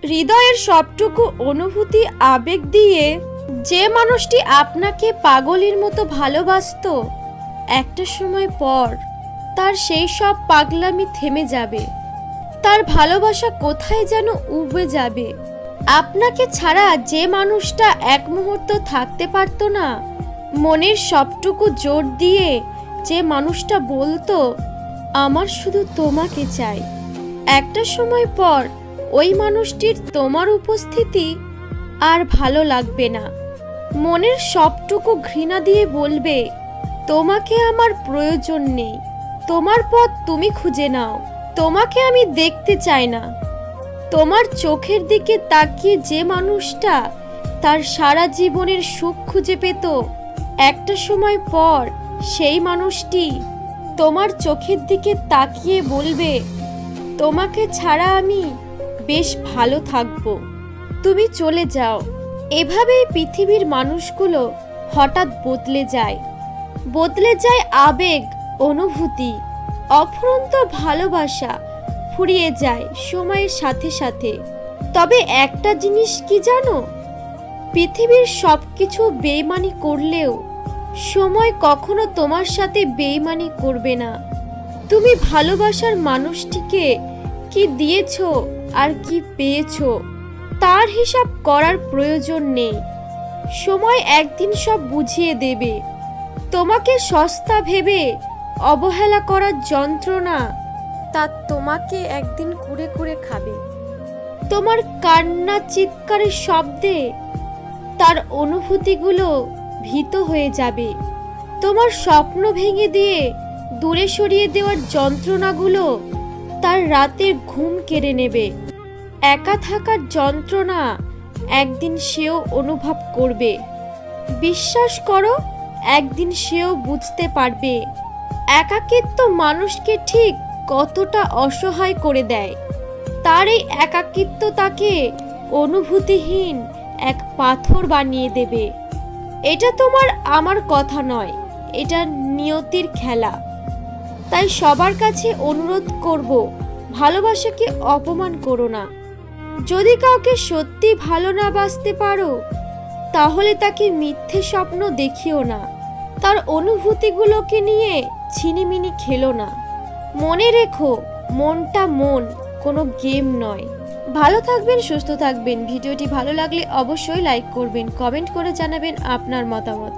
হৃদয়ের সবটুকু অনুভূতি আবেগ দিয়ে যে মানুষটি আপনাকে পাগলের মতো ভালোবাসতো, একটা সময় পর তার সেই সব পাগলামি থেমে যাবে। তার ভালোবাসা কোথায় যেন উবে যাবে। আপনাকে ছাড়া যে মানুষটা এক মুহূর্ত থাকতে পারতো না, মনের সবটুকু জোর দিয়ে যে মানুষটা বলতো আমার শুধু তোমাকে চাই, একটা সময় পর ওই মানুষটির তোমার উপস্থিতি আর ভালো লাগবে না। মনের সবটুকু ঘৃণা দিয়ে বলবে তোমাকে আমার প্রয়োজন নেই, তোমার পথ তুমি খুঁজে নাও, তোমাকে আমি দেখতে চাই না। তোমার চোখের দিকে তাকিয়ে যে মানুষটা তার সারা জীবনের সুখ খুঁজে পেত, একটা সময় পর সেই মানুষটি তোমার চোখের দিকে তাকিয়ে বলবে তোমাকে ছাড়া আমি বেশ ভালো থাকবো, তুমি চলে যাও। এভাবেই পৃথিবীর মানুষগুলো হঠাৎ বদলে যায় আবেগ, অনুভূতি, অফুরন্ত ভালোবাসা ফুরিয়ে যায় সময়ের সাথে সাথে। তবে একটা জিনিস কি জানো, পৃথিবীর সবকিছু বেইমানি করলেও সময় কখনো তোমার সাথে বেইমানি করবে না। তুমি ভালোবাসার মানুষটিকে কি দিয়েছো আর কি পেয়েছো তার হিসাব করার প্রয়োজন নেই। সময় একদিন সব বুঝিয়ে দেবে। তোমাকে সস্তা ভেবে অবহেলা করার যন্ত্রণা তা তোমাকে একদিন কুরে কুরে খাবে। তোমার কান্না চিৎকারের শব্দে তার অনুভূতিগুলো ভীত হয়ে যাবে। তোমার স্বপ্ন ভেঙে দিয়ে দূরে সরিয়ে দেওয়ার যন্ত্রণাগুলো তার রাতের ঘুম কেড়ে নেবে। একা থাকার যন্ত্রণা একদিন সেও অনুভব করবে। বিশ্বাস করো, একদিন সেও বুঝতে পারবে একাকিত্ব মানুষকে ঠিক কতটা অসহায় করে দেয়। তার এই একাকিত্ব তাকে অনুভূতিহীন এক পাথর বানিয়ে দেবে। এটা তোমার আমার কথা নয়, এটা নিয়তির খেলা। তাই সবার কাছে অনুরোধ করব, ভালোবাসাকে অপমান করো না। যদি কাউকে সত্যি ভালো না বাসতে পারো, তাহলে তাকে মিথ্যে স্বপ্ন দেখিও না। তার অনুভূতিগুলোকে নিয়ে ছিনিমিনি খেলো না। মনে রেখো, মনটা কোনো গেম নয়। ভালো থাকবেন, সুস্থ থাকবেন। ভিডিওটি ভালো লাগলে অবশ্যই লাইক করবেন, কমেন্ট করে জানাবেন আপনার মতামত।